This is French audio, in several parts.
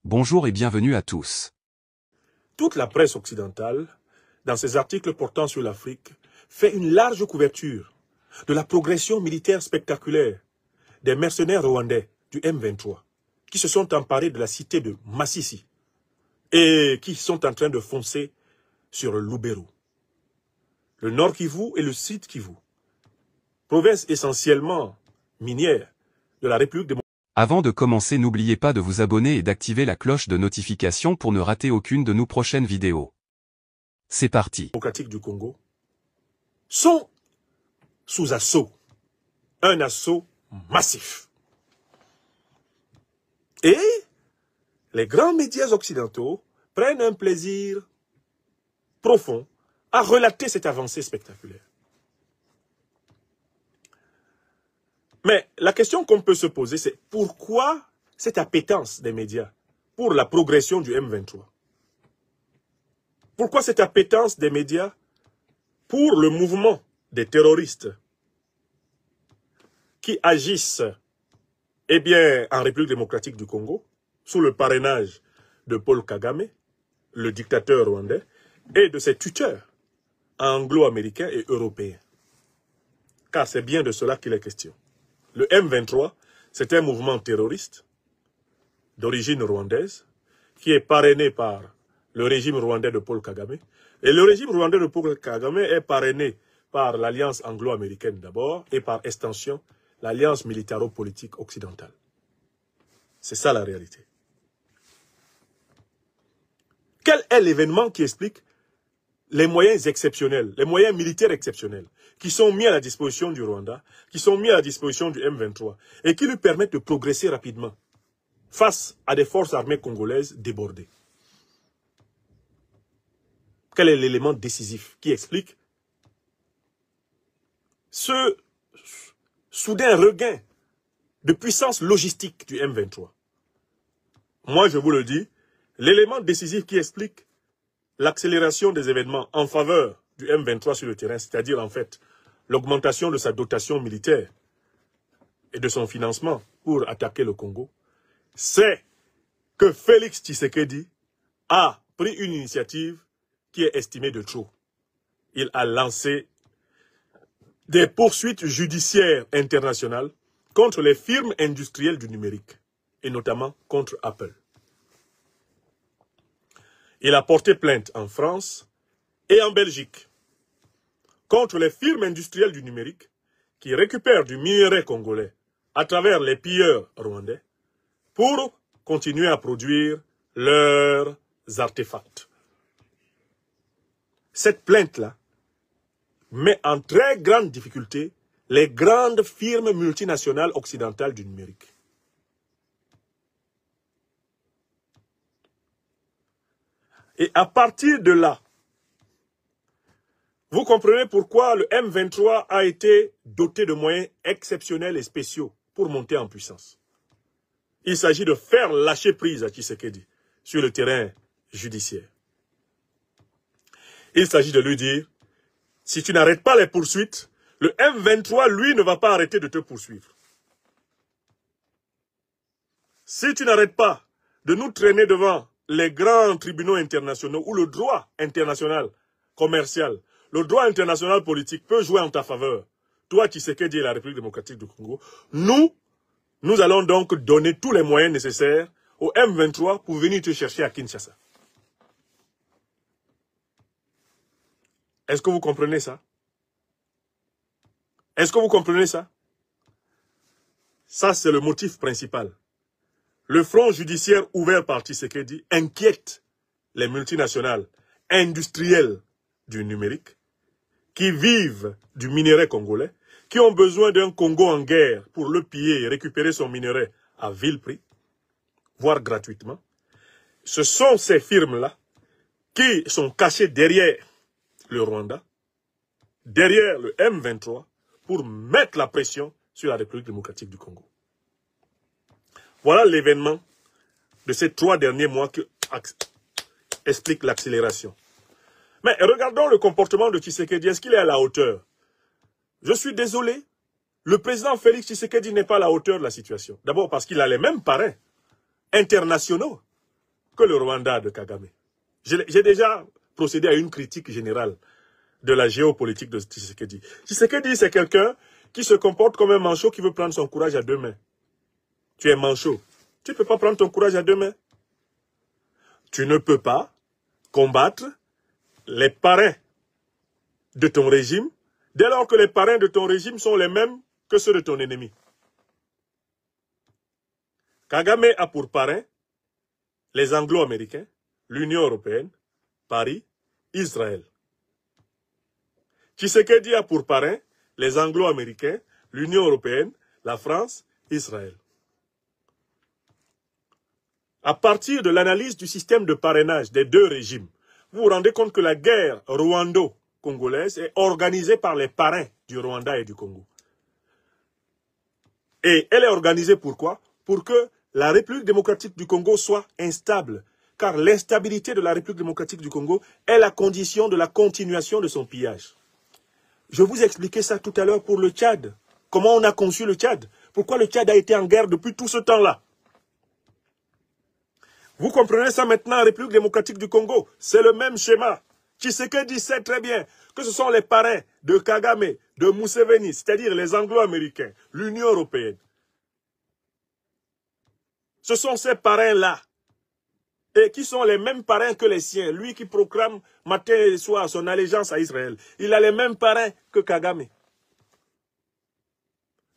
Bonjour et bienvenue à tous. Toute la presse occidentale, dans ses articles portant sur l'Afrique, fait une large couverture de la progression militaire spectaculaire des mercenaires rwandais du M23 qui se sont emparés de la cité de Masisi et qui sont en train de foncer sur le Lubero, le Nord Kivu et le Sud Kivu, provinces essentiellement minières de la République démocratique. Avant de commencer, n'oubliez pas de vous abonner et d'activer la cloche de notification pour ne rater aucune de nos prochaines vidéos. C'est parti. Démocratique du Congo sont sous assaut, un assaut massif. Et les grands médias occidentaux prennent un plaisir profond à relater cette avancée spectaculaire. Mais la question qu'on peut se poser, c'est pourquoi cette appétence des médias pour la progression du M23? Pourquoi cette appétence des médias pour le mouvement des terroristes qui agissent en République démocratique du Congo, sous le parrainage de Paul Kagame, le dictateur rwandais, et de ses tuteurs anglo-américains et européens? Car c'est bien de cela qu'il est question. Le M23, c'est un mouvement terroriste d'origine rwandaise qui est parrainé par le régime rwandais de Paul Kagame. Et le régime rwandais de Paul Kagame est parrainé par l'alliance anglo-américaine d'abord et par extension l'alliance militaro-politique occidentale. C'est ça la réalité. Quel est l'événement qui explique les moyens exceptionnels, les moyens militaires exceptionnels qui sont mis à la disposition du Rwanda, qui sont mis à la disposition du M23 et qui lui permettent de progresser rapidement face à des forces armées congolaises débordées? Quel est l'élément décisif qui explique ce soudain regain de puissance logistique du M23? Moi, je vous le dis, l'élément décisif qui explique l'accélération des événements en faveur du M23 sur le terrain, c'est-à-dire en fait l'augmentation de sa dotation militaire et de son financement pour attaquer le Congo, c'est que Félix Tshisekedi a pris une initiative qui est estimée de trop. Il a lancé des poursuites judiciaires internationales contre les firmes industrielles du numérique, et notamment contre Apple. Il a porté plainte en France et en Belgique contre les firmes industrielles du numérique qui récupèrent du minerai congolais à travers les pilleurs rwandais pour continuer à produire leurs artefacts. Cette plainte-là met en très grande difficulté les grandes firmes multinationales occidentales du numérique. Et à partir de là, vous comprenez pourquoi le M23 a été doté de moyens exceptionnels et spéciaux pour monter en puissance. Il s'agit de faire lâcher prise à Tshisekedi sur le terrain judiciaire. Il s'agit de lui dire, si tu n'arrêtes pas les poursuites, le M23, lui, ne va pas arrêter de te poursuivre. Si tu n'arrêtes pas de nous traîner devant les grands tribunaux internationaux où le droit international commercial, le droit international politique peut jouer en ta faveur, toi, Tshisekedi et la République démocratique du Congo, nous allons donc donner tous les moyens nécessaires au M23 pour venir te chercher à Kinshasa. Est-ce que vous comprenez ça? Est-ce que vous comprenez ça? Ça, c'est le motif principal. Le front judiciaire ouvert par Tshisekedi inquiète les multinationales industrielles du numérique qui vivent du minerai congolais, qui ont besoin d'un Congo en guerre pour le piller et récupérer son minerai à vil prix, voire gratuitement. Ce sont ces firmes-là qui sont cachées derrière le Rwanda, derrière le M23, pour mettre la pression sur la République démocratique du Congo. Voilà l'événement de ces 3 derniers mois qui explique l'accélération. Mais regardons le comportement de Tshisekedi. Est-ce qu'il est à la hauteur? Je suis désolé, le président Félix Tshisekedi n'est pas à la hauteur de la situation. D'abord parce qu'il a les mêmes parrains internationaux que le Rwanda de Kagame. J'ai déjà procédé à une critique générale de la géopolitique de Tshisekedi. Tshisekedi, c'est quelqu'un qui se comporte comme un manchot qui veut prendre son courage à deux mains. Tu es manchot. Tu ne peux pas prendre ton courage à deux mains. Tu ne peux pas combattre les parrains de ton régime dès lors que les parrains de ton régime sont les mêmes que ceux de ton ennemi. Kagame a pour parrain les Anglo-Américains, l'Union européenne, Paris, Israël. Tshisekedi a pour parrain les Anglo-Américains, l'Union européenne, la France, Israël. À partir de l'analyse du système de parrainage des deux régimes, vous vous rendez compte que la guerre rwando-congolaise est organisée par les parrains du Rwanda et du Congo. Et elle est organisée pourquoi? Pour que la République démocratique du Congo soit instable. Car l'instabilité de la République démocratique du Congo est la condition de la continuation de son pillage. Je vous ai expliqué ça tout à l'heure pour le Tchad. Comment on a conçu le Tchad? Pourquoi le Tchad a été en guerre depuis tout ce temps-là? Vous comprenez ça maintenant en République démocratique du Congo? C'est le même schéma. Tshisekedi sait très bien que ce sont les parrains de Kagame, de Museveni, c'est-à-dire les Anglo-Américains, l'Union européenne. Ce sont ces parrains-là, et qui sont les mêmes parrains que les siens. Lui qui proclame matin et soir son allégeance à Israël, il a les mêmes parrains que Kagame.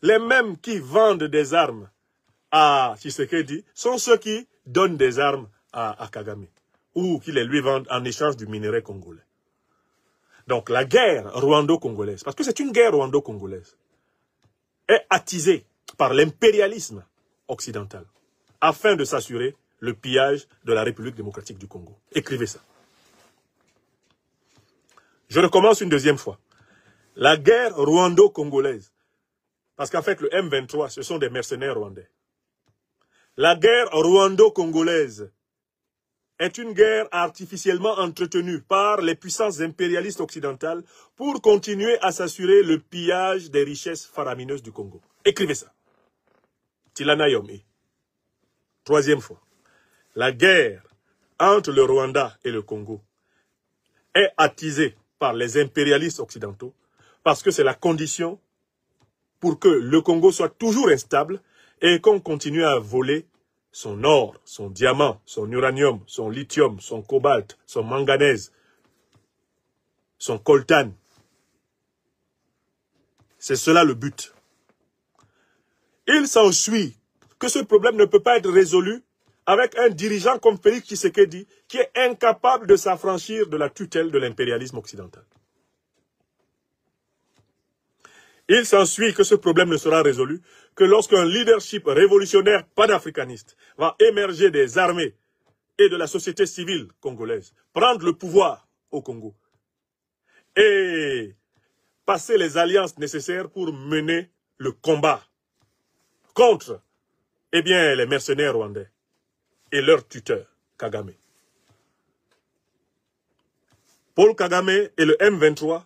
Les mêmes qui vendent des armes à Tshisekedi sont ceux qui donnent des armes à Kagame, ou qui les lui vendent en échange du minerai congolais. Donc la guerre rwando-congolaise, parce que c'est une guerre rwando-congolaise, est attisée par l'impérialisme occidental, afin de s'assurer le pillage de la République démocratique du Congo. Écrivez ça. Je recommence une deuxième fois. La guerre rwando-congolaise, parce qu'en fait le M23, ce sont des mercenaires rwandais. La guerre rwando-congolaise est une guerre artificiellement entretenue par les puissances impérialistes occidentales pour continuer à s'assurer le pillage des richesses faramineuses du Congo. Écrivez ça. Tilana Yomi. Troisième fois. La guerre entre le Rwanda et le Congo est attisée par les impérialistes occidentaux parce que c'est la condition pour que le Congo soit toujours instable et qu'on continue à voler son or, son diamant, son uranium, son lithium, son cobalt, son manganèse, son coltan. C'est cela le but. Il s'ensuit que ce problème ne peut pas être résolu avec un dirigeant comme Félix Tshisekedi qui est incapable de s'affranchir de la tutelle de l'impérialisme occidental. Il s'ensuit que ce problème ne sera résolu que lorsqu'un leadership révolutionnaire panafricaniste va émerger des armées et de la société civile congolaise, prendre le pouvoir au Congo et passer les alliances nécessaires pour mener le combat contre les mercenaires rwandais et leur tuteur, Kagame. Paul Kagame et le M23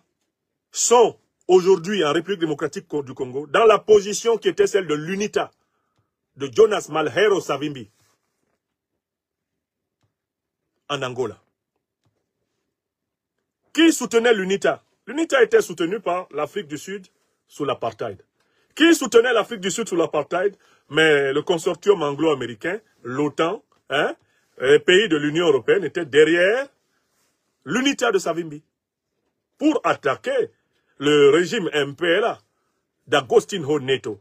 sont aujourd'hui en République démocratique du Congo dans la position qui était celle de l'UNITA, de Jonas Malheiro Savimbi, en Angola. Qui soutenait l'UNITA? L'UNITA était soutenue par l'Afrique du Sud sous l'apartheid. Qui soutenait l'Afrique du Sud sous l'apartheid? Mais le consortium anglo-américain, l'OTAN, les pays de l'Union européenne étaient derrière l'UNITA de Savimbi pour attaquer le régime MPLA d'Agostinho Neto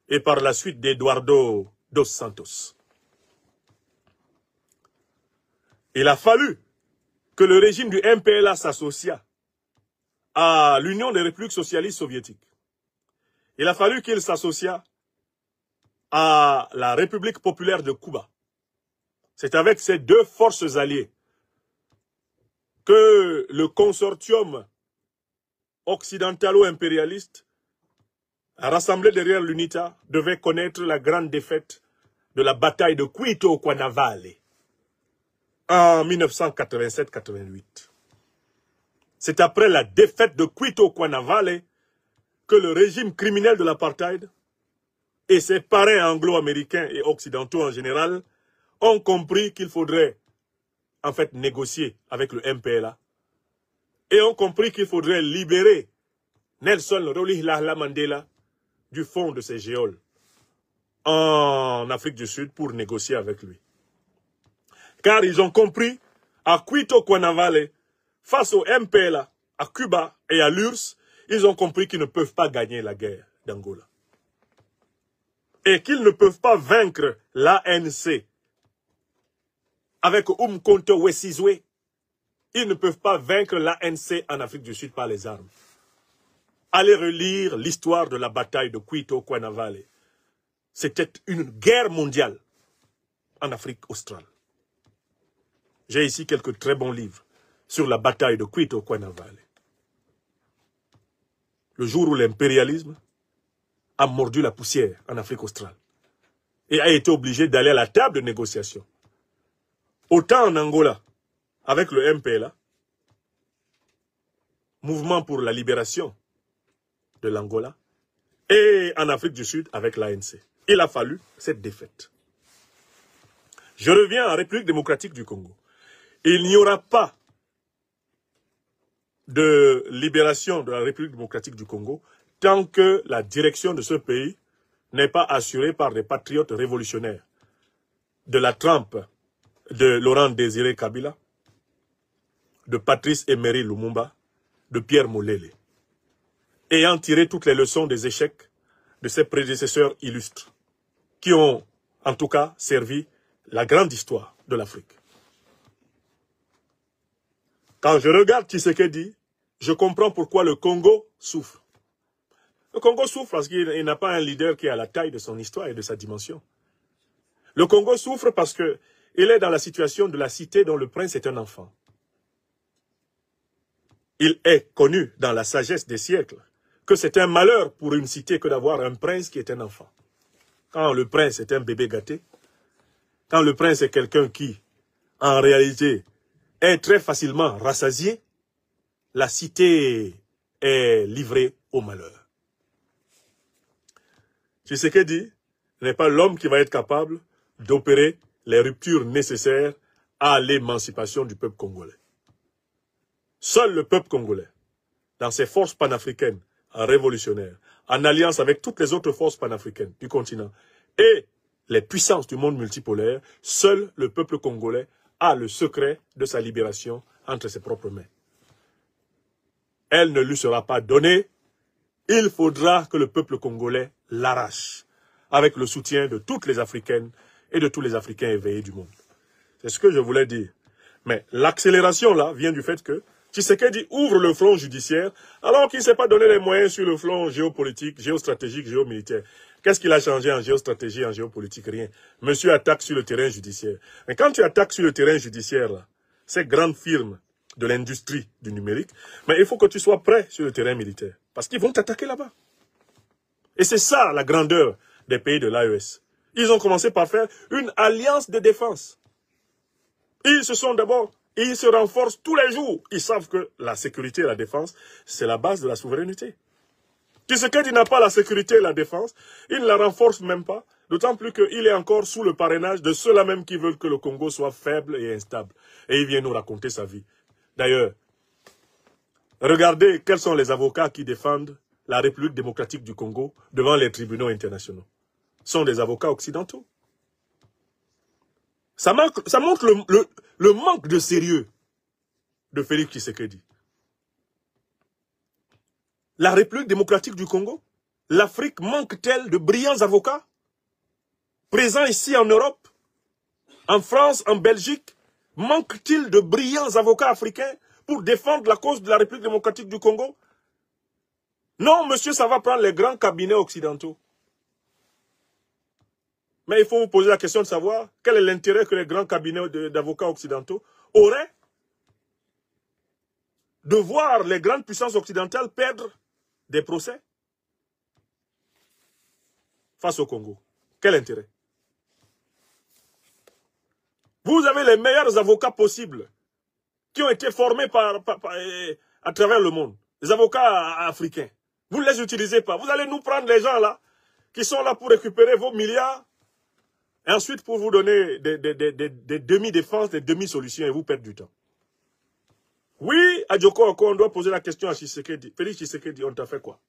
et par la suite d'Eduardo dos Santos. Il a fallu que le régime du MPLA s'associe à l'Union des républiques socialistes soviétiques. Il a fallu qu'il s'associe à la République populaire de Cuba. C'est avec ces deux forces alliées que le consortium occidentalo-impérialiste rassemblé derrière l'UNITA devait connaître la grande défaite de la bataille de Cuito-Cuanavale en 1987-88. C'est après la défaite de Cuito-Cuanavale que le régime criminel de l'apartheid et ses parrains anglo-américains et occidentaux en général ont compris qu'il faudrait en fait, négocié avec le MPLA et ont compris qu'il faudrait libérer Nelson Rolihlahla Mandela du fond de ses géoles en Afrique du Sud pour négocier avec lui. Car ils ont compris, à Quito Cuanavale, face au MPLA, à Cuba et à l'URSS, ils ont compris qu'ils ne peuvent pas gagner la guerre d'Angola. Et qu'ils ne peuvent pas vaincre l'ANC avec Umkhonto Wesizwe. Ils ne peuvent pas vaincre l'ANC en Afrique du Sud par les armes. Allez relire l'histoire de la bataille de Quito Cuanavale. C'était une guerre mondiale en Afrique australe. J'ai ici quelques très bons livres sur la bataille de Quito Cuanavale. Le jour où l'impérialisme a mordu la poussière en Afrique australe et a été obligé d'aller à la table de négociation. Autant en Angola, avec le MPLA, Mouvement pour la libération de l'Angola, et en Afrique du Sud avec l'ANC. Il a fallu cette défaite. Je reviens en République démocratique du Congo. Il n'y aura pas de libération de la République démocratique du Congo tant que la direction de ce pays n'est pas assurée par des patriotes révolutionnaires de la trempe de Laurent Désiré Kabila, de Patrice Emery Lumumba, de Pierre Molele, ayant tiré toutes les leçons des échecs de ses prédécesseurs illustres, qui ont en tout cas servi la grande histoire de l'Afrique. Quand je regarde Tshisekedi, je comprends pourquoi le Congo souffre. Le Congo souffre parce qu'il n'a pas un leader qui est à la taille de son histoire et de sa dimension. Le Congo souffre parce qu'il est dans la situation de la cité dont le prince est un enfant. Il est connu dans la sagesse des siècles que c'est un malheur pour une cité que d'avoir un prince qui est un enfant. Quand le prince est un bébé gâté, quand le prince est quelqu'un qui, en réalité, est très facilement rassasié, la cité est livrée au malheur. Tshisekedi n'est pas l'homme qui va être capable d'opérer les ruptures nécessaires à l'émancipation du peuple congolais. Seul le peuple congolais, dans ses forces panafricaines révolutionnaires, en alliance avec toutes les autres forces panafricaines du continent et les puissances du monde multipolaire, seul le peuple congolais a le secret de sa libération entre ses propres mains. Elle ne lui sera pas donnée. Il faudra que le peuple congolais l'arrache, avec le soutien de toutes les Africaines et de tous les Africains éveillés du monde. C'est ce que je voulais dire. Mais l'accélération là vient du fait que Tshisekedi ouvre le front judiciaire alors qu'il ne s'est pas donné les moyens sur le front géopolitique, géostratégique, géomilitaire. Qu'est-ce qu'il a changé en géostratégie, en géopolitique? Rien. Monsieur attaque sur le terrain judiciaire. Mais quand tu attaques sur le terrain judiciaire, là, ces grandes firmes de l'industrie du numérique, mais il faut que tu sois prêt sur le terrain militaire. Parce qu'ils vont t'attaquer là-bas. Et c'est ça la grandeur des pays de l'AES. Ils ont commencé par faire une alliance de défense. Ils se sont d'abord... Ils se renforcent tous les jours. Ils savent que la sécurité et la défense, c'est la base de la souveraineté. Tshisekedi n'a pas la sécurité et la défense, il ne la renforce même pas, d'autant plus qu'il est encore sous le parrainage de ceux-là même qui veulent que le Congo soit faible et instable. Et il vient nous raconter sa vie. D'ailleurs, regardez quels sont les avocats qui défendent la République démocratique du Congo devant les tribunaux internationaux. Ce sont des avocats occidentaux. Ça montre le manque de sérieux de Félix Tshisekedi. La République démocratique du Congo, l'Afrique manque-t-elle de brillants avocats présents ici en Europe, en France, en Belgique? Manque-t-il de brillants avocats africains pour défendre la cause de la République démocratique du Congo? Non, monsieur, ça va prendre les grands cabinets occidentaux. Mais il faut vous poser la question de savoir quel est l'intérêt que les grands cabinets d'avocats occidentaux auraient de voir les grandes puissances occidentales perdre des procès face au Congo. Quel intérêt? Vous avez les meilleurs avocats possibles qui ont été formés à travers le monde. Les avocats africains. Vous ne les utilisez pas. Vous allez nous prendre les gens là qui sont là pour récupérer vos milliards Et ensuite, pour vous donner des demi-défenses, des demi-solutions, et vous perdez du temps. Oui, à Djoko Oko, on doit poser la question à Tshisekedi. Félix Tshisekedi, on t'a fait quoi?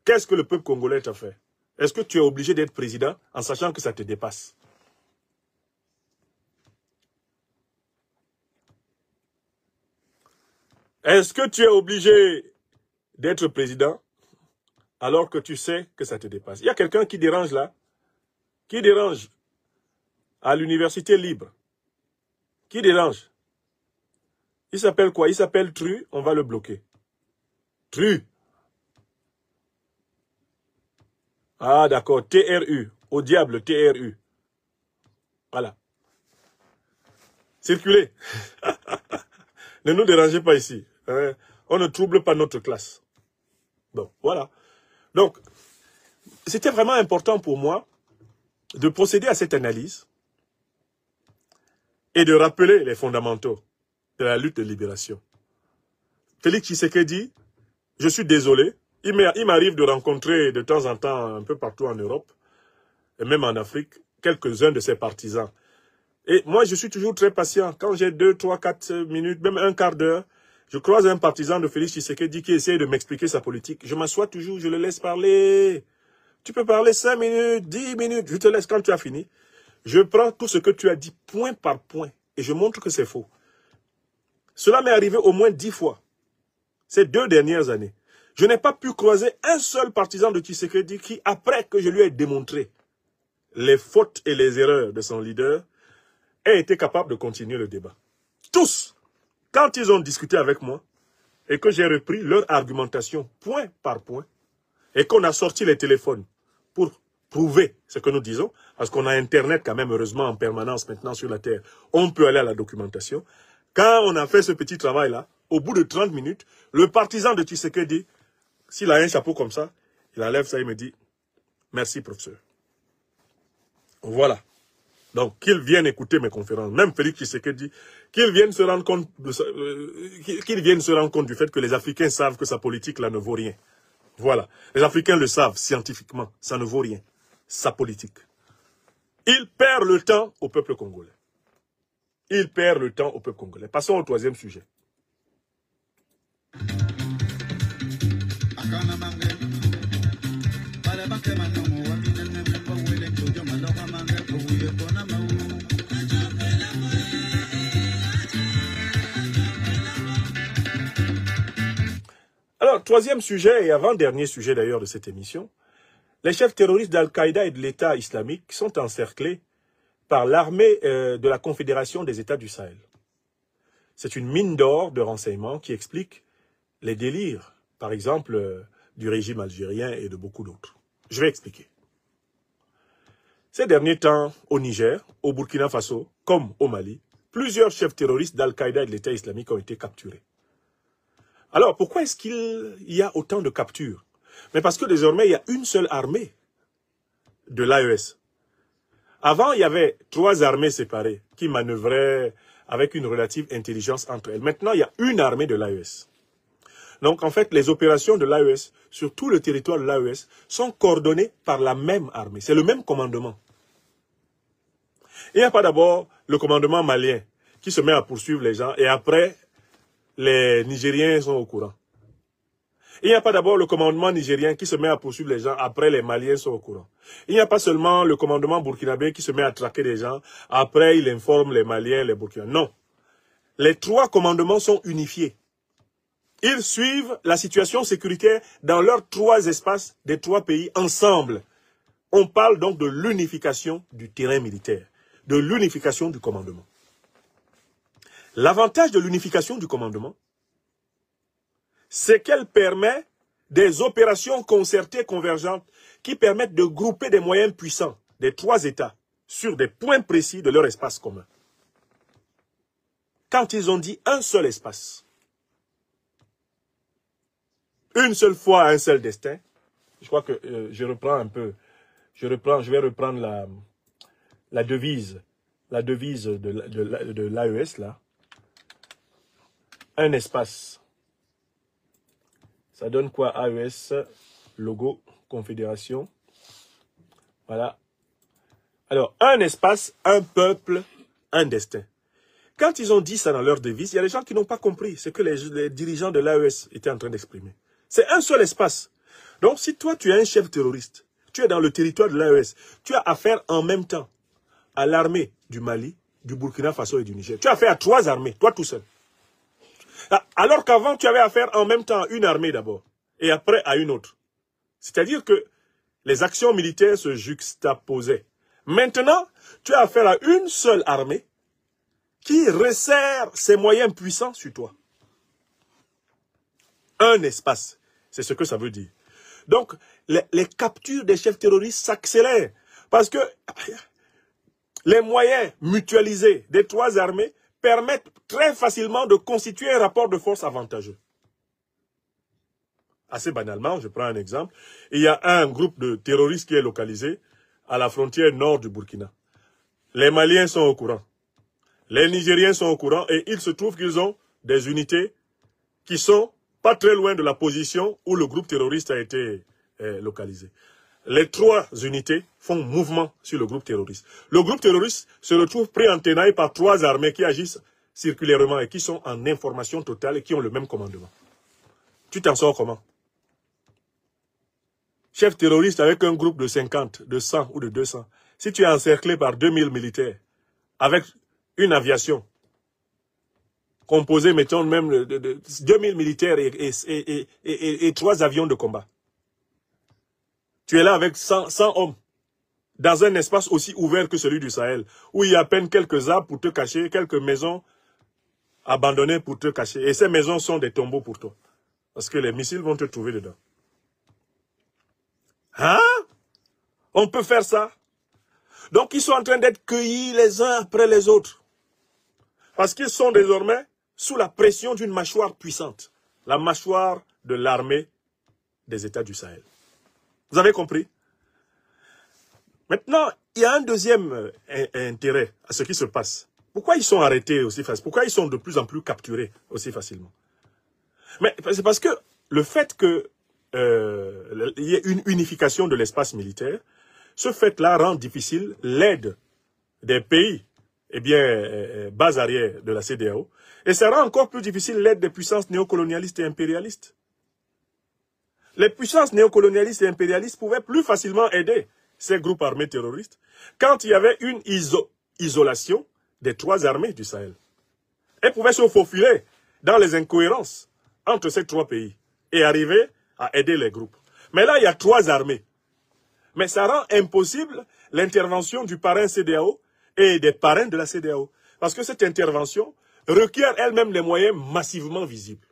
Qu'est-ce que le peuple congolais t'a fait? Est-ce que tu es obligé d'être président en sachant que ça te dépasse? Est-ce que tu es obligé d'être président alors que tu sais que ça te dépasse? Il y a quelqu'un qui dérange là, qui dérange à l'université libre, qui dérange. Il s'appelle quoi? Il s'appelle Tru, on va le bloquer. Tru. Ah d'accord, TRU, au diable TRU. Voilà. Circulez. Ne nous dérangez pas ici. On ne trouble pas notre classe. Bon, voilà. Donc, c'était vraiment important pour moi de procéder à cette analyse et de rappeler les fondamentaux de la lutte de libération. Félix Tshisekedi, je suis désolé, il m'arrive de rencontrer de temps en temps, un peu partout en Europe, et même en Afrique, quelques-uns de ses partisans. Et moi, je suis toujours très patient. Quand j'ai 2, 3, 4 minutes, même un quart d'heure, je croise un partisan de Félix Tshisekedi qui essaie de m'expliquer sa politique. Je m'assois toujours, je le laisse parler. Tu peux parler 5 minutes, 10 minutes, je te laisse quand tu as fini. Je prends tout ce que tu as dit point par point et je montre que c'est faux. Cela m'est arrivé au moins 10 fois ces 2 dernières années. Je n'ai pas pu croiser un seul partisan de Tshisekedi qui, après que je lui ai démontré les fautes et les erreurs de son leader, ait été capable de continuer le débat. Tous, quand ils ont discuté avec moi et que j'ai repris leur argumentation point par point et qu'on a sorti les téléphones pour prouver ce que nous disons, parce qu'on a Internet quand même, heureusement, en permanence maintenant sur la Terre, on peut aller à la documentation. Quand on a fait ce petit travail-là, au bout de 30 minutes, le partisan de Tshisekedi, s'il a un chapeau comme ça, il enlève ça et me dit « Merci, professeur ». Voilà. Donc, qu'ils viennent écouter mes conférences, même Félix Tshisekedi, qu'ils viennent se rendre compte du fait que les Africains savent que sa politique là ne vaut rien. Voilà. Les Africains le savent scientifiquement, ça ne vaut rien. Sa politique. Il perd le temps au peuple congolais. Il perd le temps au peuple congolais. Passons au 3e sujet. Alors, 3e sujet et avant-dernier sujet d'ailleurs de cette émission, les chefs terroristes d'Al-Qaïda et de l'État islamique sont encerclés par l'armée de la Confédération des États du Sahel. C'est une mine d'or de renseignements qui explique les délires, par exemple, du régime algérien et de beaucoup d'autres. Je vais expliquer. Ces derniers temps, au Niger, au Burkina Faso, comme au Mali, plusieurs chefs terroristes d'Al-Qaïda et de l'État islamique ont été capturés. Alors, pourquoi est-ce qu'il y a autant de captures? Mais parce que désormais, il y a une seule armée de l'AES. Avant, il y avait 3 armées séparées qui manœuvraient avec une relative intelligence entre elles. Maintenant, il y a une armée de l'AES. Donc, en fait, les opérations de l'AES sur tout le territoire de l'AES sont coordonnées par la même armée. C'est le même commandement. Il n'y a pas d'abord le commandement malien qui se met à poursuivre les gens et après, les Nigériens sont au courant. Il n'y a pas d'abord le commandement nigérien qui se met à poursuivre les gens, après les Maliens sont au courant. Il n'y a pas seulement le commandement burkinabé qui se met à traquer les gens, après il informe les Maliens, les Burkinabés. Non. Les 3 commandements sont unifiés. Ils suivent la situation sécuritaire dans leurs 3 espaces des 3 pays ensemble. On parle donc de l'unification du terrain militaire, de l'unification du commandement. L'avantage de l'unification du commandement, c'est qu'elle permet des opérations concertées convergentes qui permettent de grouper des moyens puissants des 3 États sur des points précis de leur espace commun. Quand ils ont dit un seul espace, une seule foi, un seul destin, je crois que je reprends un peu, je vais reprendre la devise de l'AES là. Un espace. Ça donne quoi? AES, logo, confédération. Voilà. Alors, un espace, un peuple, un destin. Quand ils ont dit ça dans leur devise, il y a des gens qui n'ont pas compris ce que les dirigeants de l'AES étaient en train d'exprimer. C'est un seul espace. Donc, si toi, tu es un chef terroriste, tu es dans le territoire de l'AES, tu as affaire en même temps à l'armée du Mali, du Burkina Faso et du Niger. Tu as affaire à 3 armées, toi tout seul. Alors qu'avant, tu avais affaire en même temps à une armée d'abord, et après à une autre. C'est-à-dire que les actions militaires se juxtaposaient. Maintenant, tu as affaire à une seule armée qui resserre ses moyens puissants sur toi. Un espace, c'est ce que ça veut dire. Donc, les captures des chefs terroristes s'accélèrent parce que les moyens mutualisés des 3 armées permettent très facilement de constituer un rapport de force avantageux. Assez banalement, je prends un exemple, il y a un groupe de terroristes qui est localisé à la frontière nord du Burkina. Les Maliens sont au courant, les Nigériens sont au courant et il se trouve qu'ils ont des unités qui sont pas très loin de la position où le groupe terroriste a été localisé. Les 3 unités font mouvement sur le groupe terroriste. Le groupe terroriste se retrouve pris en tenaille par 3 armées qui agissent circulairement et qui sont en information totale et qui ont le même commandement. Tu t'en sors comment? Chef terroriste avec un groupe de 50, de 100 ou de 200. Si tu es encerclé par 2000 militaires, avec une aviation, composée, mettons, même de 2000 militaires et 3 avions de combat. Tu es là avec 100 hommes, dans un espace aussi ouvert que celui du Sahel, où il y a à peine quelques arbres pour te cacher, quelques maisons abandonnées pour te cacher. Et ces maisons sont des tombeaux pour toi. Parce que les missiles vont te trouver dedans. Hein? On peut faire ça? Donc ils sont en train d'être cueillis les uns après les autres. Parce qu'ils sont désormais sous la pression d'une mâchoire puissante. La mâchoire de l'armée des États du Sahel. Vous avez compris? Maintenant, il y a un deuxième intérêt à ce qui se passe. Pourquoi ils sont arrêtés aussi facilement? Pourquoi ils sont de plus en plus capturés aussi facilement? Mais c'est parce que le fait qu'il y ait une unification de l'espace militaire, ce fait-là rend difficile l'aide des pays, base arrière de la CEDEAO, et ça rend encore plus difficile l'aide des puissances néocolonialistes et impérialistes. Les puissances néocolonialistes et impérialistes pouvaient plus facilement aider ces groupes armés terroristes quand il y avait une isolation des 3 armées du Sahel. Elles pouvaient se faufiler dans les incohérences entre ces 3 pays et arriver à aider les groupes. Mais là, il y a 3 armées. Mais ça rend impossible l'intervention du parrain CEDEAO et des parrains de la CEDEAO. Parce que cette intervention requiert elle-même des moyens massivement visibles.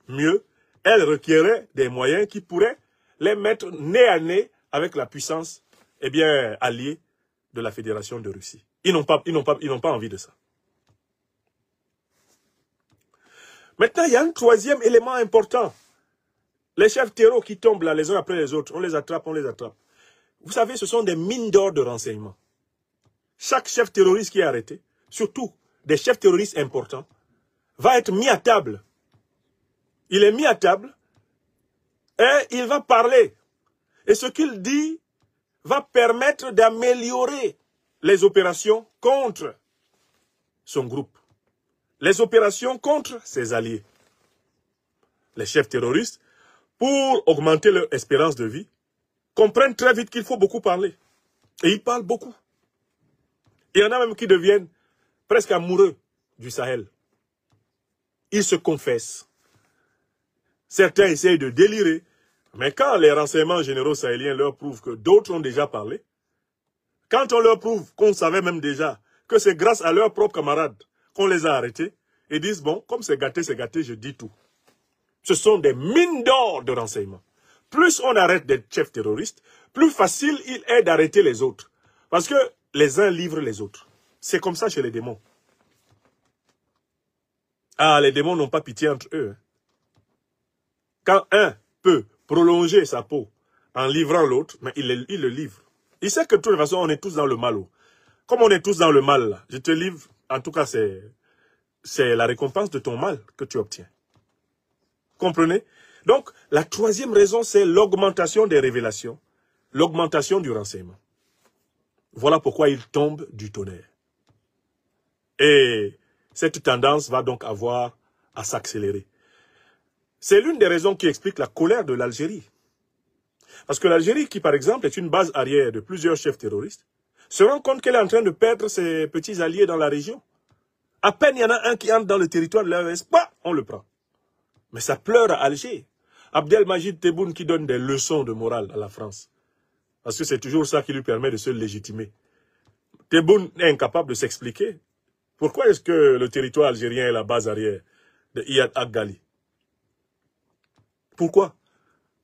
Mieux, elle requérait des moyens qui pourraient les mettre nez à nez avec la puissance alliée de la Fédération de Russie. Ils n'ont pas envie de ça. Maintenant, il y a un 3e élément important. Les chefs terroristes qui tombent là les uns après les autres, on les attrape, on les attrape. Vous savez, ce sont des mines d'or de renseignement. Chaque chef terroriste qui est arrêté, surtout des chefs terroristes importants, va être mis à table. Il est mis à table et il va parler. Et ce qu'il dit va permettre d'améliorer les opérations contre son groupe. Les opérations contre ses alliés. Les chefs terroristes, pour augmenter leur espérance de vie, comprennent très vite qu'il faut beaucoup parler. Et ils parlent beaucoup. Il y en a même qui deviennent presque amoureux du Sahel. Ils se confessent. Certains essayent de délirer. Mais quand les renseignements généraux sahéliens leur prouvent que d'autres ont déjà parlé, quand on leur prouve qu'on savait même déjà que c'est grâce à leurs propres camarades qu'on les a arrêtés, ils disent, bon, comme c'est gâté, je dis tout. Ce sont des mines d'or de renseignements. Plus on arrête des chefs terroristes, plus facile il est d'arrêter les autres. Parce que les uns livrent les autres. C'est comme ça chez les démons. Ah, les démons n'ont pas pitié entre eux. Quand un peut prolonger sa peau en livrant l'autre, mais il le livre. Il sait que de toute façon, on est tous dans le mal. Comme on est tous dans le mal, là, je te livre, en tout cas, c'est la récompense de ton mal que tu obtiens. Comprenez? Donc, la 3e raison, c'est l'augmentation des révélations, l'augmentation du renseignement. Voilà pourquoi il tombe du tonnerre. Et cette tendance va donc avoir à s'accélérer. C'est l'une des raisons qui explique la colère de l'Algérie. Parce que l'Algérie, qui par exemple est une base arrière de plusieurs chefs terroristes, se rend compte qu'elle est en train de perdre ses petits alliés dans la région. À peine il y en a un qui entre dans le territoire de l'AES, on le prend. Mais ça pleure à Alger. Abdelmajid Tebboune qui donne des leçons de morale à la France. Parce que c'est toujours ça qui lui permet de se légitimer. Tebboune est incapable de s'expliquer. Pourquoi est-ce que le territoire algérien est la base arrière de Iyad Aghali? Pourquoi?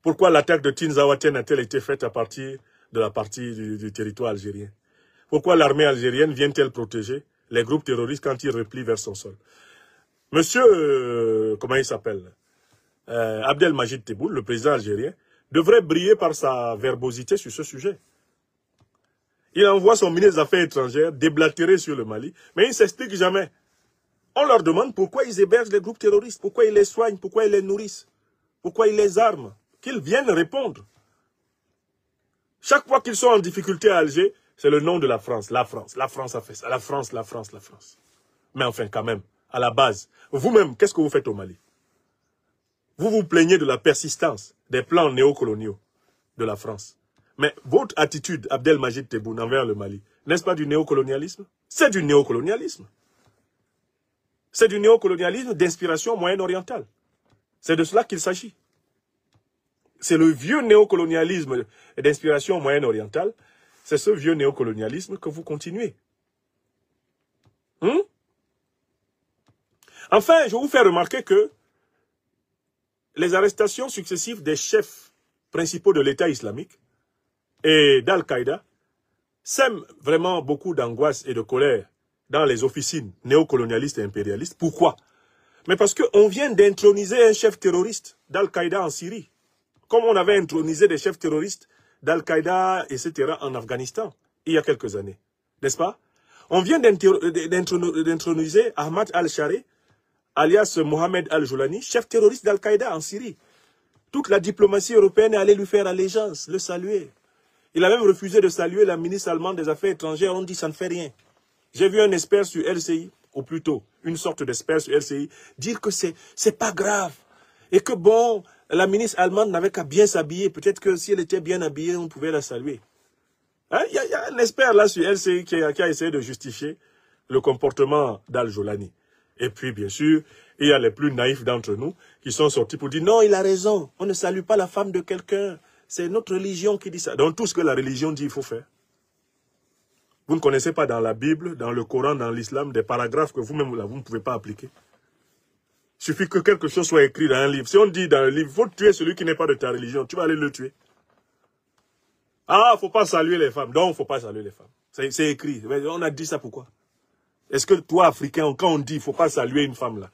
Pourquoi l'attaque de Tinzaouaten a-t-elle été faite à partir de la partie du territoire algérien? Pourquoi l'armée algérienne vient-elle protéger les groupes terroristes quand ils replient vers son sol? Monsieur, comment il s'appelle, Abdelmajid Tebboune, le président algérien, devrait briller par sa verbosité sur ce sujet. Il envoie son ministre des Affaires étrangères déblatérer sur le Mali, mais il ne s'explique jamais. On leur demande pourquoi ils hébergent les groupes terroristes, pourquoi ils les soignent, pourquoi ils les nourrissent, pourquoi ils les arment. Qu'ils viennent répondre. Chaque fois qu'ils sont en difficulté à Alger, c'est le nom de la France. La France a fait ça. La France. Mais enfin, quand même, à la base, vous-même, qu'est-ce que vous faites au Mali? Vous vous plaignez de la persistance des plans néocoloniaux de la France. Mais votre attitude, Abdelmajid Tebboune, envers le Mali, n'est-ce pas du néocolonialisme? C'est du néocolonialisme. C'est du néocolonialisme d'inspiration moyen-orientale. C'est de cela qu'il s'agit. C'est le vieux néocolonialisme d'inspiration moyenne-orientale. C'est ce vieux néocolonialisme que vous continuez. Enfin, je vais vous faire remarquer que les arrestations successives des chefs principaux de l'État islamique et d'Al-Qaïda sèment vraiment beaucoup d'angoisse et de colère dans les officines néocolonialistes et impérialistes. Pourquoi? Mais parce qu'on vient d'introniser un chef terroriste d'Al-Qaïda en Syrie. Comme on avait intronisé des chefs terroristes d'Al-Qaïda, etc. en Afghanistan, il y a quelques années. N'est-ce pas? On vient d'introniser Ahmad al-Shari, alias Mohamed al-Joulani, chef terroriste d'Al-Qaïda en Syrie. Toute la diplomatie européenne est allée lui faire allégeance, le saluer. Il a même refusé de saluer la ministre allemande des Affaires étrangères. On dit ça ne fait rien. J'ai vu un expert sur LCI, ou plutôt une sorte d'expert sur LCI, dire que c'est pas grave. Et que bon, la ministre allemande n'avait qu'à bien s'habiller. Peut-être que si elle était bien habillée, on pouvait la saluer. Il y a un expert là sur LCI qui a essayé de justifier le comportement d'Al-Joulani. Et puis, bien sûr, il y a les plus naïfs d'entre nous qui sont sortis pour dire non, il a raison. On ne salue pas la femme de quelqu'un. C'est notre religion qui dit ça. Donc, tout ce que la religion dit, il faut faire. Vous ne connaissez pas dans la Bible, dans le Coran, dans l'islam, des paragraphes que vous-même, vous ne pouvez pas appliquer. Il suffit que quelque chose soit écrit dans un livre. Si on dit dans un livre, il faut tuer celui qui n'est pas de ta religion, tu vas aller le tuer. Ah, il ne faut pas saluer les femmes. Donc, il ne faut pas saluer les femmes. C'est écrit. Mais on a dit ça pourquoi? Est-ce que toi, Africain, quand on dit il ne faut pas saluer une femme là,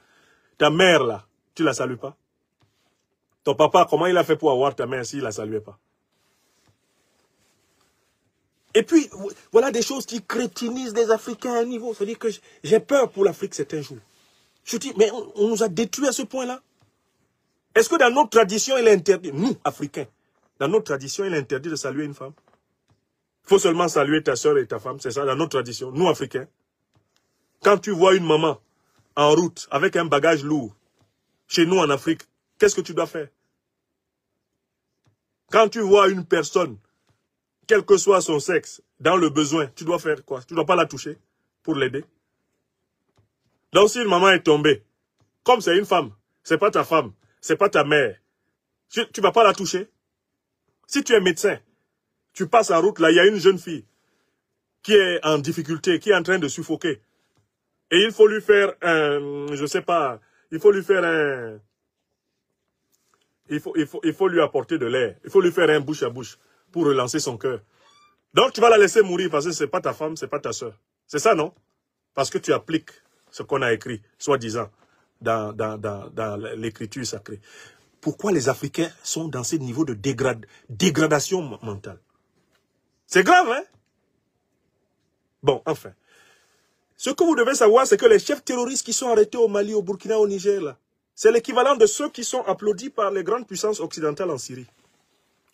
ta mère là, tu ne la salues pas? Ton papa, comment il a fait pour avoir ta mère s'il ne la saluait pas? Et puis, voilà des choses qui crétinisent les Africains à un niveau. C'est-à-dire que j'ai peur pour l'Afrique certains jours. Je dis, mais on nous a détruits à ce point-là. Est-ce que dans notre tradition, il est interdit, nous, Africains, dans notre tradition, il est interdit de saluer une femme? Il faut seulement saluer ta soeur et ta femme, c'est ça, dans notre tradition, nous, Africains. Quand tu vois une maman en route avec un bagage lourd, chez nous en Afrique, qu'est-ce que tu dois faire? Quand tu vois une personne, quel que soit son sexe, dans le besoin, tu dois faire quoi? Tu ne dois pas la toucher pour l'aider. Donc si une maman est tombée, comme c'est une femme, c'est pas ta femme, c'est pas ta mère, tu ne vas pas la toucher. Si tu es médecin, tu passes en route, là, il y a une jeune fille qui est en difficulté, qui est en train de suffoquer. Et il faut lui faire un, je sais pas, il faut lui faire un, il faut lui apporter de l'air. Il faut lui faire un bouche à bouche pour relancer son cœur. Donc tu vas la laisser mourir parce que c'est pas ta femme, c'est pas ta soeur. C'est ça, non? Parce que tu appliques ce qu'on a écrit, soi-disant, dans l'écriture sacrée. Pourquoi les Africains sont dans ce niveau de dégradation mentale? C'est grave, hein? Bon, enfin. Ce que vous devez savoir, c'est que les chefs terroristes qui sont arrêtés au Mali, au Burkina, au Niger, c'est l'équivalent de ceux qui sont applaudis par les grandes puissances occidentales en Syrie.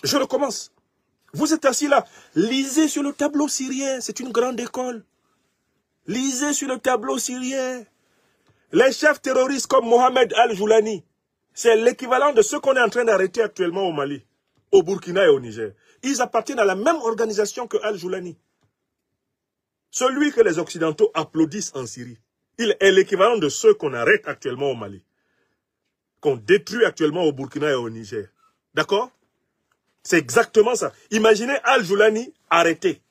Je recommence. Vous êtes assis là, lisez sur le tableau syrien, c'est une grande école. Lisez sur le tableau syrien. Les chefs terroristes comme Mohamed Al-Joulani, c'est l'équivalent de ceux qu'on est en train d'arrêter actuellement au Mali, au Burkina et au Niger. Ils appartiennent à la même organisation que Al-Joulani. Celui que les Occidentaux applaudissent en Syrie, il est l'équivalent de ceux qu'on arrête actuellement au Mali, qu'on détruit actuellement au Burkina et au Niger. D'accord? C'est exactement ça. Imaginez Al-Joulani arrêté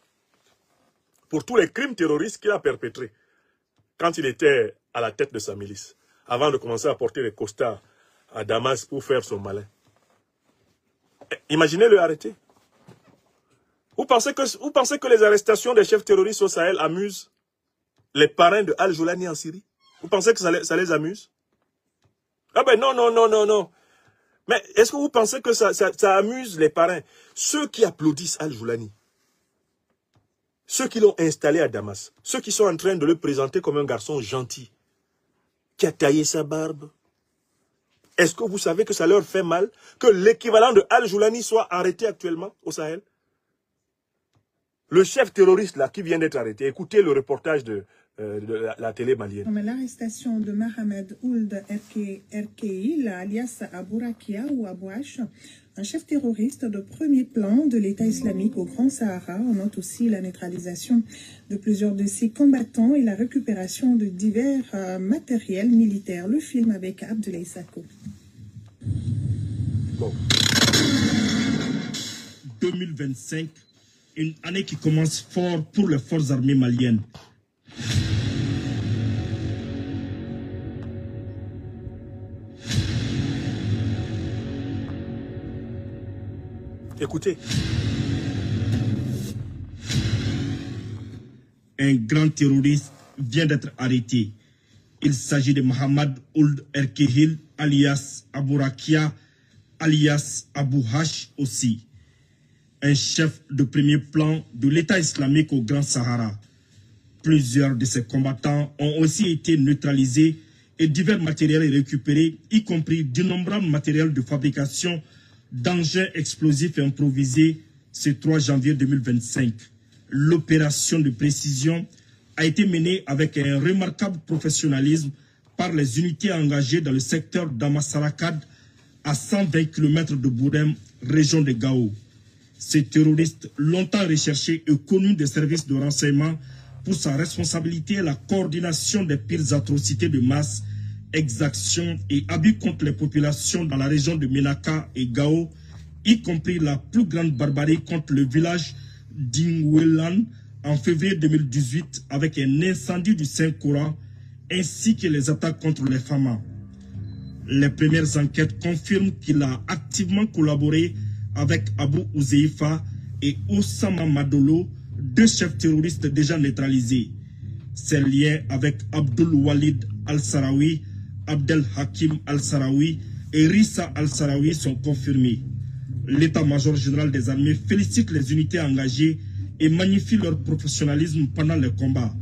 pour tous les crimes terroristes qu'il a perpétrés quand il était à la tête de sa milice, avant de commencer à porter les costards à Damas pour faire son malin. Imaginez-le arrêté. Vous pensez que les arrestations des chefs terroristes au Sahel amusent les parrains de Al-Joulani en Syrie? Vous pensez que ça les amuse? Ah ben non, non, non, non, non. Mais est-ce que vous pensez que ça amuse les parrains? Ceux qui applaudissent Al-Joulani, ceux qui l'ont installé à Damas, ceux qui sont en train de le présenter comme un garçon gentil, qui a taillé sa barbe. Est-ce que vous savez que ça leur fait mal que l'équivalent de Al-Joulani soit arrêté actuellement au Sahel? Le chef terroriste là qui vient d'être arrêté, écoutez le reportage de la télé malienne. L'arrestation de Mohamed Ould Erkeil, alias Abou Rakia ou Abou H, un chef terroriste de premier plan de l'État islamique au Grand Sahara. On note aussi la neutralisation de plusieurs de ses combattants et la récupération de divers matériels militaires. Le film avec Abdoulaye Sako. Bon. 2025, une année qui commence fort pour les forces armées maliennes. Écoutez. Un grand terroriste vient d'être arrêté. Il s'agit de Mohamed Ould Erkeil, alias Abou Rakia, alias Abou H aussi. Un chef de premier plan de l'État islamique au Grand Sahara. Plusieurs de ses combattants ont aussi été neutralisés et divers matériels récupérés, y compris d'innombrables matériels de fabrication d'engins explosifs improvisés ce 3 janvier 2025. L'opération de précision a été menée avec un remarquable professionnalisme par les unités engagées dans le secteur d'Amasarakad à 120 km de Bourem, région de Gao. Ces terroristes, longtemps recherchés et connus des services de renseignement pour sa responsabilité et la coordination des pires atrocités de masse, exactions et abus contre les populations dans la région de Menaka et Gao, y compris la plus grande barbarie contre le village d'Ingwelan en février 2018 avec un incendie du Saint-Coran, ainsi que les attaques contre les femmes. Les premières enquêtes confirment qu'il a activement collaboré avec Abou Ouzeifa et Oussama Madolo, deux chefs terroristes déjà neutralisés. Ses liens avec Abdul Walid Al-Sarawi, Abdel Hakim Al-Sarawi et Rissa Al-Sarawi sont confirmés. L'état-major général des armées félicite les unités engagées et magnifie leur professionnalisme pendant les combats.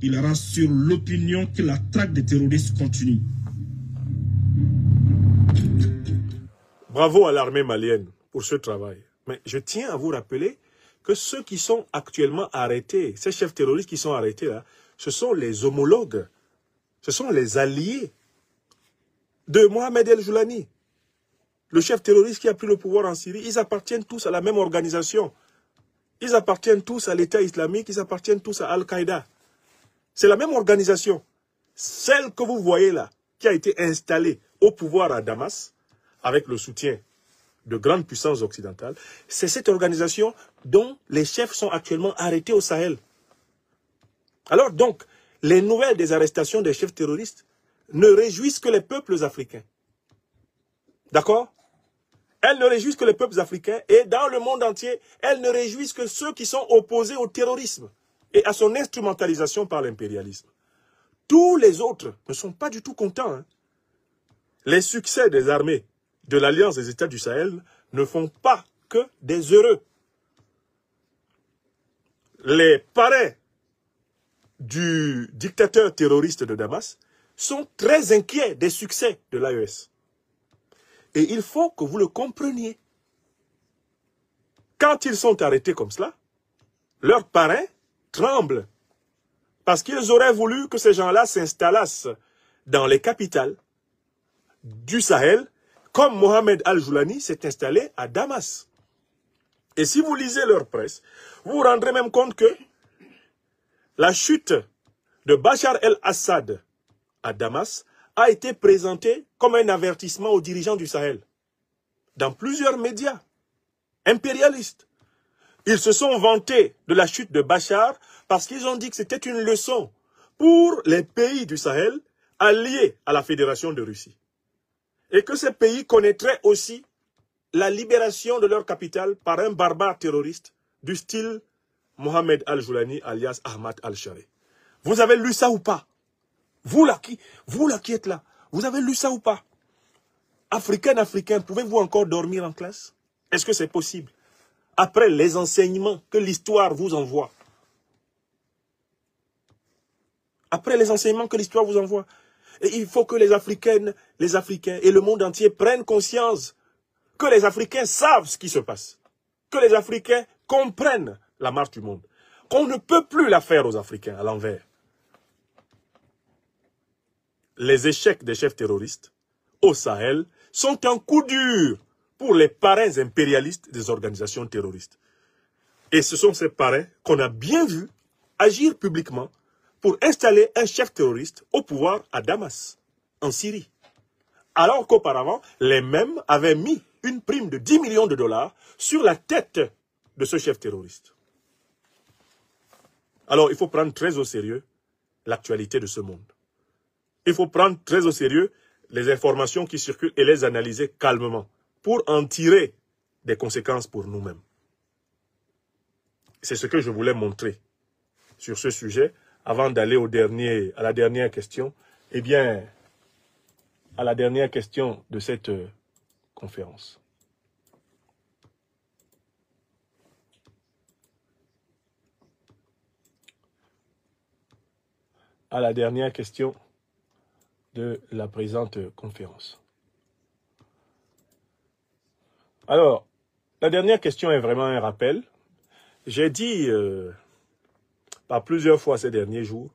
Il rassure l'opinion que la traque des terroristes continue. Bravo à l'armée malienne pour ce travail. Mais je tiens à vous rappeler que ceux qui sont actuellement arrêtés, ces chefs terroristes qui sont arrêtés là, ce sont les homologues, ce sont les alliés de Mohamed El-Joulani, le chef terroriste qui a pris le pouvoir en Syrie. Ils appartiennent tous à la même organisation. Ils appartiennent tous à l'État islamique, ils appartiennent tous à Al-Qaïda. C'est la même organisation. Celle que vous voyez là, qui a été installée au pouvoir à Damas, avec le soutien de grandes puissances occidentales, c'est cette organisation dont les chefs sont actuellement arrêtés au Sahel. Alors donc, les nouvelles des arrestations des chefs terroristes ne réjouissent que les peuples africains. D'accord? Elles ne réjouissent que les peuples africains et dans le monde entier, elles ne réjouissent que ceux qui sont opposés au terrorisme et à son instrumentalisation par l'impérialisme. Tous les autres ne sont pas du tout contents. Hein. Les succès des armées de l'Alliance des États du Sahel ne font pas que des heureux. Les parrains du dictateur terroriste de Damas sont très inquiets des succès de l'AES. Et il faut que vous le compreniez. Quand ils sont arrêtés comme cela, leurs parrains tremblent. Parce qu'ils auraient voulu que ces gens-là s'installassent dans les capitales du Sahel, comme Mohamed Al-Joulani s'est installé à Damas. Et si vous lisez leur presse, vous vous rendrez même compte que la chute de Bachar el-Assad à Damas a été présentée comme un avertissement aux dirigeants du Sahel. Dans plusieurs médias impérialistes. Ils se sont vantés de la chute de Bachar parce qu'ils ont dit que c'était une leçon pour les pays du Sahel alliés à la Fédération de Russie. Et que ces pays connaîtraient aussi la libération de leur capitale par un barbare terroriste du style Mohamed Al-Joulani alias Ahmad Al-Shari. Vous avez lu ça ou pas? Vous là qui êtes là, vous avez lu ça ou pas? Africains, pouvez-vous encore dormir en classe? Est-ce que c'est possible? Après les enseignements que l'histoire vous envoie. Après les enseignements que l'histoire vous envoie. Et il faut que les Africains et le monde entier prennent conscience que les Africains savent ce qui se passe. Que les Africains comprennent la marche du monde. Qu'on ne peut plus la faire aux Africains à l'envers. Les échecs des chefs terroristes au Sahel sont un coup dur pour les parrains impérialistes des organisations terroristes. Et ce sont ces parrains qu'on a bien vu agir publiquement pour installer un chef terroriste au pouvoir à Damas, en Syrie. Alors qu'auparavant, les mêmes avaient mis une prime de 10 millions de dollars sur la tête de ce chef terroriste. Alors, il faut prendre très au sérieux l'actualité de ce monde. Il faut prendre très au sérieux les informations qui circulent et les analyser calmement pour en tirer des conséquences pour nous-mêmes. C'est ce que je voulais montrer sur ce sujet avant d'aller à la dernière question. Eh bien, à la dernière question de cette conférence. À la dernière question de la présente conférence. Alors, la dernière question est vraiment un rappel. J'ai dit par plusieurs fois ces derniers jours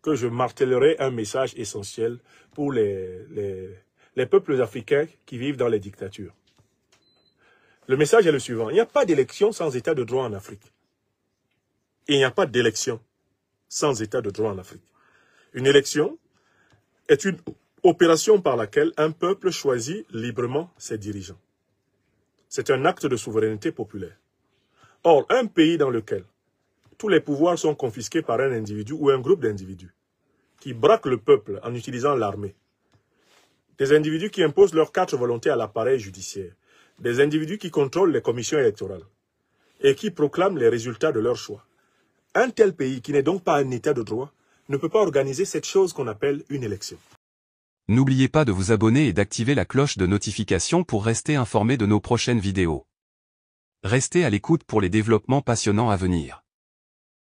que je martellerai un message essentiel pour les peuples africains qui vivent dans les dictatures. Le message est le suivant. Il n'y a pas d'élection sans état de droit en Afrique. Il n'y a pas d'élection sans état de droit en Afrique. Une élection est une opération par laquelle un peuple choisit librement ses dirigeants. C'est un acte de souveraineté populaire. Or, un pays dans lequel tous les pouvoirs sont confisqués par un individu ou un groupe d'individus qui braquent le peuple en utilisant l'armée, des individus qui imposent leurs quatre volontés à l'appareil judiciaire, des individus qui contrôlent les commissions électorales et qui proclament les résultats de leur choix. Un tel pays, qui n'est donc pas un état de droit, ne peut pas organiser cette chose qu'on appelle une élection. N'oubliez pas de vous abonner et d'activer la cloche de notification pour rester informé de nos prochaines vidéos. Restez à l'écoute pour les développements passionnants à venir.